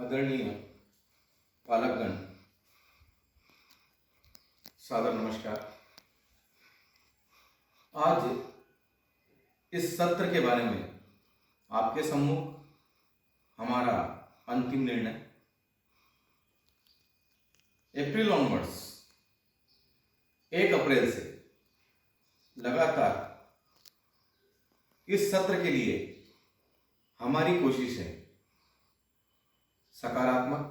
आदरणीय पालकगण, सादर नमस्कार। आज इस सत्र के बारे में आपके सम्मुख हमारा अंतिम निर्णय अप्रैल ऑनवर्ड्स 1 अप्रैल से लगातार इस सत्र के लिए हमारी कोशिश है सकारात्मक।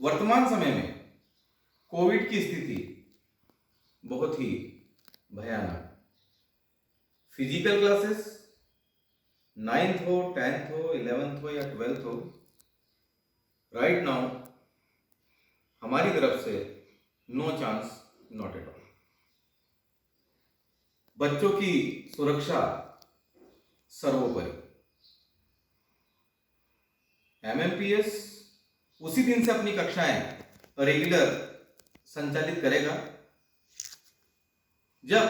वर्तमान समय में कोविड की स्थिति बहुत ही भयानक। फिजिकल क्लासेस 9th हो, 10th हो, 11th हो या 12th हो, राइट नाउ हमारी तरफ से no chance, not at all. बच्चों की सुरक्षा सर्वोपरि। एमएमपीएस उसी दिन से अपनी कक्षाएं रेगुलर संचालित करेगा जब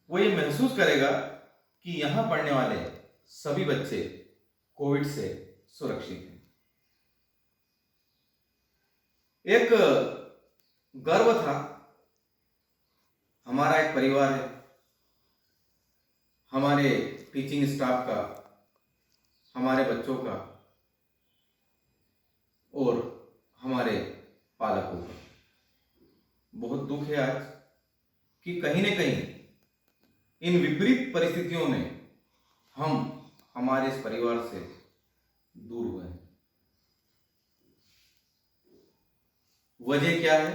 वो ये महसूस करेगा कि यहां पढ़ने वाले सभी बच्चे कोविड से सुरक्षित हैं। एक गर्व था, हमारा एक परिवार है, हमारे टीचिंग स्टाफ का, हमारे बच्चों का और हमारे पालकों का। बहुत दुख है आज कि कहीं न कहीं इन विपरीत परिस्थितियों में हम हमारे इस परिवार से दूर हुए हैं। वजह क्या है?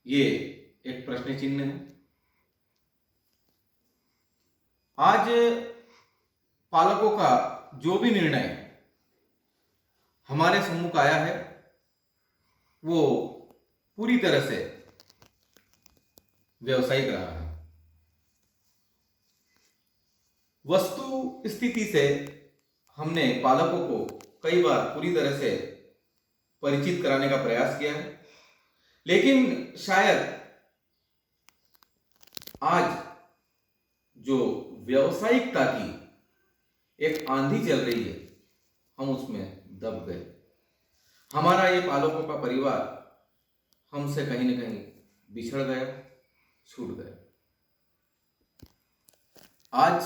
ये एक प्रश्न चिन्ह है। आज पालकों का जो भी निर्णय हमारे सम्मुख आया है वो पूरी तरह से व्यावसायिक रहा है। वस्तु स्थिति से हमने पालकों को कई बार पूरी तरह से परिचित कराने का प्रयास किया है, लेकिन शायद आज जो व्यावसायिकता की एक आंधी चल रही है, हम उसमें दब गए। हमारा ये पालकों का परिवार हमसे कहीं न कहीं बिछड़ गया, छूट गया। आज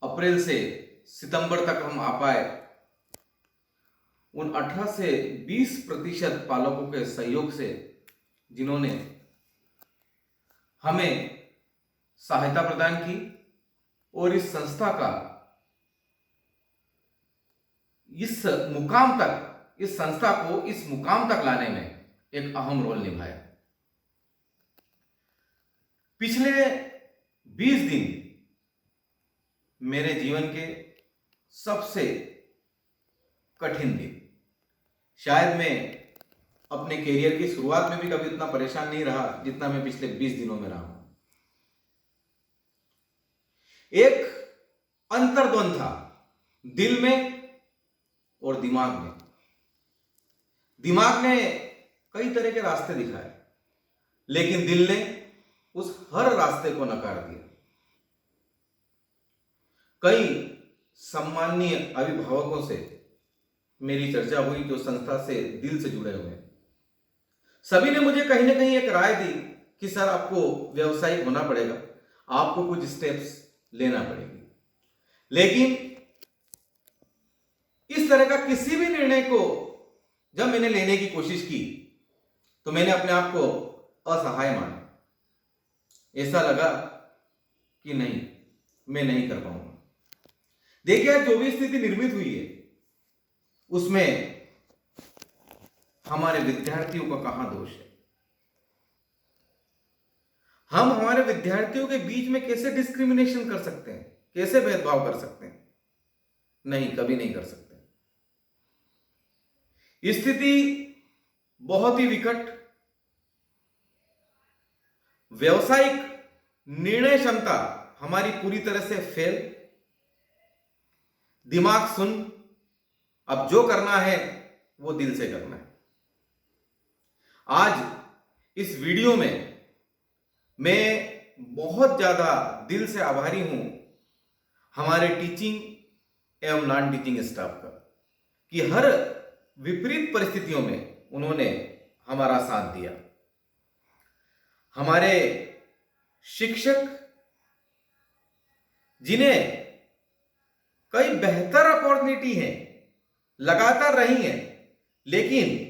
अप्रैल से सितंबर तक हम आ पाए उन 18 से 20% पालकों के सहयोग से, जिन्होंने हमें सहायता प्रदान की और इस संस्था का इस संस्था को इस मुकाम तक लाने में एक अहम रोल निभाया। पिछले 20 दिन मेरे जीवन के सबसे कठिन दिन। शायद मैं अपने करियर की शुरुआत में भी कभी इतना परेशान नहीं रहा जितना मैं पिछले 20 दिनों में रहा हूं। एक अंतर्द्वंद था दिल में और दिमाग में। दिमाग ने कई तरह के रास्ते दिखाए, लेकिन दिल ने उस हर रास्ते को नकार दिया। कई सम्माननीय अभिभावकों से मेरी चर्चा हुई जो संस्था से दिल से जुड़े हुए हैं। सभी ने मुझे कहीं ना कहीं एक राय दी कि सर, आपको व्यावसायिक होना पड़ेगा, आपको कुछ स्टेप्स लेना पड़ेगी। लेकिन इस तरह का किसी भी निर्णय को जब मैंने लेने की कोशिश की तो मैंने अपने आप को असहाय माना। ऐसा लगा कि नहीं, मैं नहीं कर पाऊंगा। देखिए, जो भी स्थिति निर्मित हुई है उसमें हमारे विद्यार्थियों का कहां दोष है? हम हमारे विद्यार्थियों के बीच में कैसे डिस्क्रिमिनेशन कर सकते हैं, कैसे भेदभाव कर सकते हैं? नहीं, कभी नहीं कर सकते। स्थिति बहुत ही विकट। व्यावसायिक निर्णय क्षमता हमारी पूरी तरह से फेल। दिमाग सुन, अब जो करना है वो दिल से करना है। आज इस वीडियो में मैं बहुत ज्यादा दिल से आभारी हूं हमारे टीचिंग एवं नॉन टीचिंग स्टाफ का, कि हर विपरीत परिस्थितियों में उन्होंने हमारा साथ दिया। हमारे शिक्षक जिन्हें कई बेहतर अपॉर्चुनिटी हैं, लगातार रही हैं, लेकिन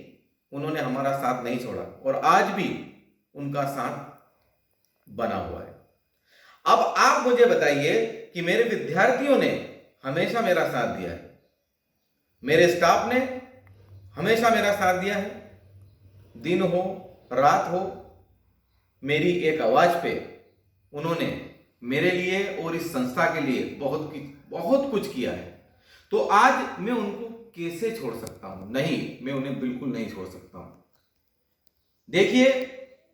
उन्होंने हमारा साथ नहीं छोड़ा और आज भी उनका साथ बना हुआ है। अब आप मुझे बताइए कि मेरे विद्यार्थियों ने हमेशा मेरा साथ दिया है, मेरे स्टाफ ने हमेशा मेरा साथ दिया है। दिन हो रात हो, मेरी एक आवाज पे उन्होंने मेरे लिए और इस संस्था के लिए बहुत कुछ किया है। तो आज मैं उनको कैसे छोड़ सकता हूं? नहीं, मैं उन्हें बिल्कुल नहीं छोड़ सकता हूं। देखिए,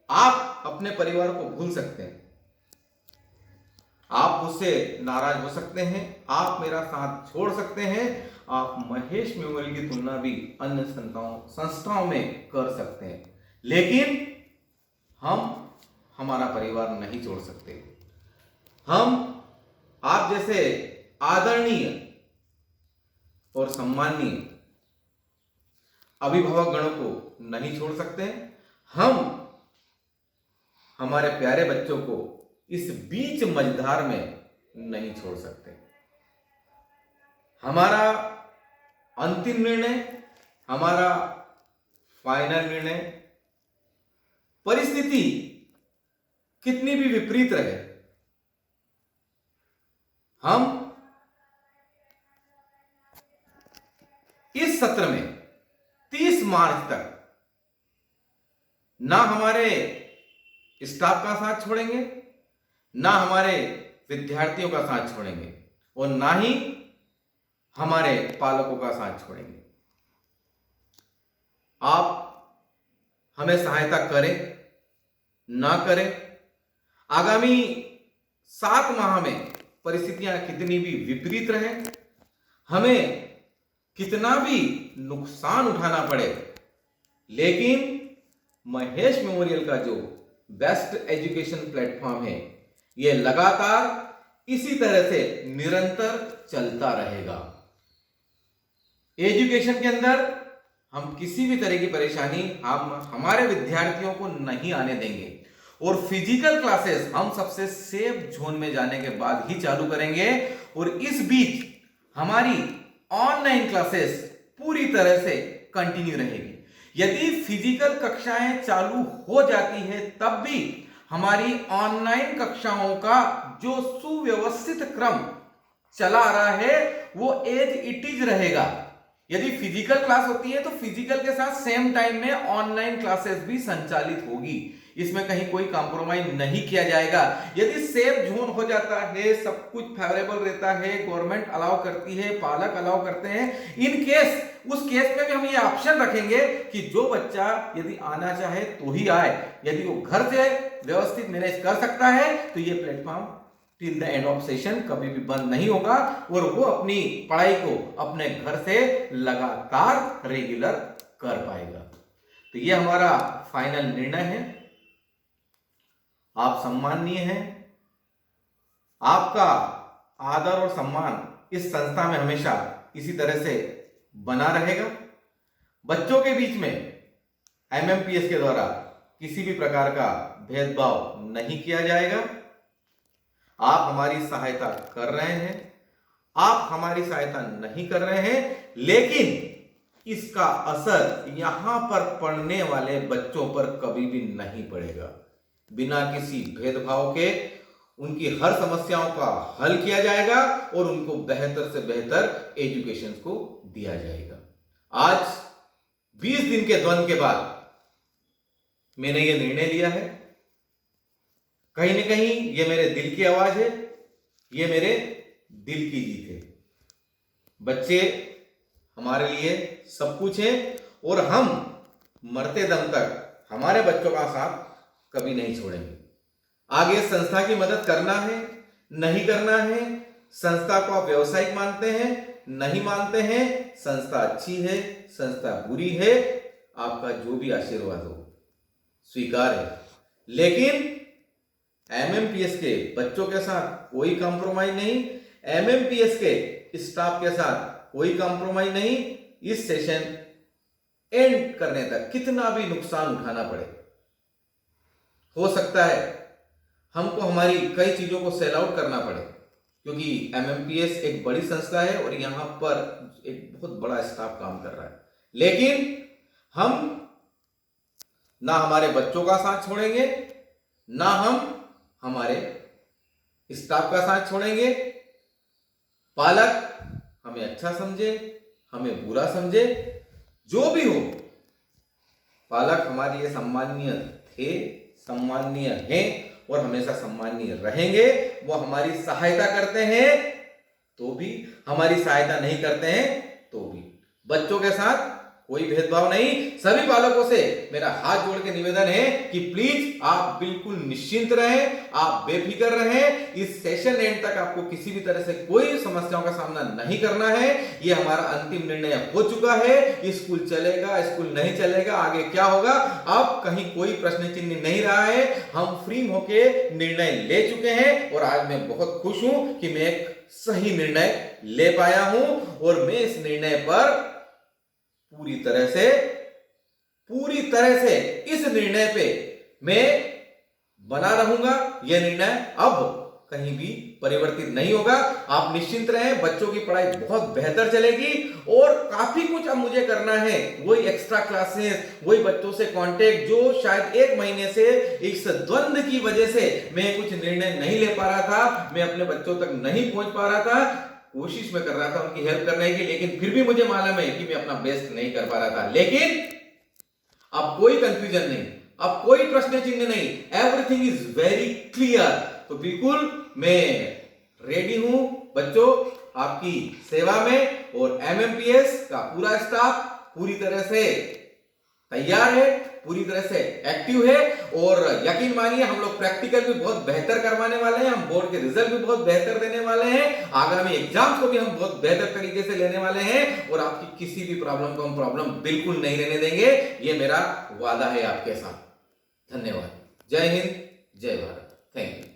आप अपने परिवार को भूल सकते हैं, आप मुझसे नाराज हो सकते हैं, आप मेरा साथ छोड़ सकते हैं, आप महेश मेमोरियल की तुलना भी अन्य संस्थाओं में कर सकते हैं, लेकिन हम हमारा परिवार नहीं छोड़ सकते। हम आप जैसे आदरणीय और सम्माननीय अभिभावक गणों को नहीं छोड़ सकते। हम हमारे प्यारे बच्चों को इस बीच मझधार में नहीं छोड़ सकते। हमारा अंतिम निर्णय, हमारा फाइनल निर्णय, परिस्थिति कितनी भी विपरीत रहे, हम इस सत्र में 30 मार्च तक ना हमारे स्टाफ का साथ छोड़ेंगे, ना हमारे विद्यार्थियों का साथ छोड़ेंगे और ना ही हमारे पालकों का साथ छोड़ेंगे। आप हमें सहायता करें ना करें, आगामी 7 माह में परिस्थितियां कितनी भी विपरीत रहे, हमें कितना भी नुकसान उठाना पड़े, लेकिन महेश मेमोरियल का जो बेस्ट एजुकेशन प्लेटफॉर्म है, यह लगातार इसी तरह से निरंतर चलता रहेगा। एजुकेशन के अंदर हम किसी भी तरह की परेशानी हम हमारे विद्यार्थियों को नहीं आने देंगे और फिजिकल क्लासेस हम सबसे सेफ जोन में जाने के बाद ही चालू करेंगे और इस बीच हमारी ऑनलाइन क्लासेस पूरी तरह से कंटिन्यू रहेगी। यदि फिजिकल कक्षाएं चालू हो जाती है तब भी हमारी ऑनलाइन कक्षाओं का जो सुव्यवस्थित क्रम चला आ रहा है वो एज इट इज रहेगा। यदि फिजिकल क्लास होती है तो फिजिकल के साथ सेम टाइम में ऑनलाइन क्लासेस भी संचालित होगी, इसमें कहीं कोई कॉम्प्रोमाइज नहीं किया जाएगा। यदि सेफ जोन हो जाता है, सब कुछ फेवरेबल रहता है, गवर्नमेंट अलाउ करती है, पालक अलाउ करते हैं, इन केस उस केस में भी हम ये ऑप्शन रखेंगे कि जो बच्चा यदि आना चाहे तो ही आए, यदि वो घर से व्यवस्थित मैनेज कर सकता है तो ये platform till the end of session कभी भी बंद नहीं होगा और वो अपनी पढ़ाई को अपने घर से लगातार रेगुलर कर पाएगा। तो ये हमारा फाइनल निर्णय है। आप सम्माननीय हैं, आपका आदर और सम्मान इस संस्था में हमेशा इसी तरह से बना रहेगा। बच्चों के बीच में एमएमपीएस के द्वारा किसी भी प्रकार का भेदभाव नहीं किया जाएगा। आप हमारी सहायता कर रहे हैं, आप हमारी सहायता नहीं कर रहे हैं, लेकिन इसका असर यहां पर पढ़ने वाले बच्चों पर कभी भी नहीं पड़ेगा। बिना किसी भेदभाव के उनकी हर समस्याओं का हल किया जाएगा और उनको बेहतर से बेहतर एजुकेशन को दिया जाएगा। आज 20 दिन के द्वंद्व के बाद मैंने ये निर्णय लिया है। कहीं न कहीं ये मेरे दिल की आवाज है, ये मेरे दिल की जीत है। बच्चे हमारे लिए सब कुछ है और हम मरते दम तक हमारे बच्चों का साथ कभी नहीं छोड़ेंगे। आगे संस्था की मदद करना है, नहीं करना है, संस्था को आप व्यवसायिक मानते हैं, नहीं मानते हैं, संस्था अच्छी है, संस्था बुरी है, आपका जो भी आशीर्वाद हो स्वीकार है, लेकिन एमएमपीएस के बच्चों के साथ कोई कॉम्प्रोमाइज नहीं, एमएमपीएस के स्टाफ के साथ कोई कॉम्प्रोमाइज नहीं। इस सेशन एंड करने तक कितना भी नुकसान उठाना पड़े, हो सकता है हमको हमारी कई चीजों को सेल आउट करना पड़े, क्योंकि एमएमपीएस एक बड़ी संस्था है और यहां पर एक बहुत बड़ा स्टाफ काम कर रहा है। लेकिन हम ना हमारे बच्चों का साथ छोड़ेंगे, ना हम हमारे स्टाफ का साथ छोड़ेंगे। पालक हमें अच्छा समझे, हमें बुरा समझे, जो भी हो, पालक हमारे लिए सम्माननीय थे, सम्माननीय हैं और हमेशा सम्माननीय रहेंगे। वो हमारी सहायता करते हैं तो भी, हमारी सहायता नहीं करते हैं तो भी। बच्चों के साथ कोई भेदभाव नहीं। सभी पालकों से मेरा हाथ जोड़ के निवेदन है कि प्लीज आप बिल्कुल निश्चिंत रहें, आप बेफिक्र रहें। इस सेशन एंड तक आपको किसी भी तरह से कोई समस्याओं का सामना नहीं करना है। ये हमारा अंतिम निर्णय हो चुका है। स्कूल चलेगा, स्कूल नहीं चलेगा, आगे क्या होगा, अब कहीं कोई प्रश्न चिन्ह नहीं रहा है। हम फ्री होके निर्णय ले चुके हैं और आज मैं बहुत खुश हूं कि मैं एक सही निर्णय ले पाया हूं और मैं इस निर्णय पर पूरी तरह से इस निर्णय पे मैं बना रहूंगा। यह निर्णय अब कहीं भी परिवर्तित नहीं होगा। आप निश्चिंत रहें, बच्चों की पढ़ाई बहुत बेहतर चलेगी और काफी कुछ अब मुझे करना है। वही एक्स्ट्रा क्लासेस, वही बच्चों से कांटेक्ट, जो शायद एक महीने से इस द्वंद्व की वजह से मैं कुछ निर्णय नहीं ले पा रहा था, मैं अपने बच्चों तक नहीं पहुंच पा रहा था। कोशिश में कर रहा था उनकी हेल्प करने की, लेकिन फिर भी मुझे मालूम है कि मैं अपना बेस्ट नहीं कर पा रहा था। लेकिन अब कोई कंफ्यूजन नहीं, अब कोई प्रश्न चिन्ह नहीं, एवरीथिंग इज वेरी क्लियर। तो बिल्कुल मैं रेडी हूं बच्चों आपकी सेवा में, और एमएमपीएस का पूरा स्टाफ पूरी तरह से तैयार है, पूरी तरह से एक्टिव है। और यकीन मानिए हम लोग प्रैक्टिकल भी बहुत बेहतर करवाने वाले हैं, हम बोर्ड के रिजल्ट भी बहुत बेहतर देने वाले हैं, आगामी एग्जाम्स को भी हम बहुत बेहतर तरीके से लेने वाले हैं और आपकी किसी भी प्रॉब्लम को हम प्रॉब्लम बिल्कुल नहीं रहने देंगे। ये मेरा वादा है आपके साथ। धन्यवाद। जय हिंद, जय भारत। Thank you.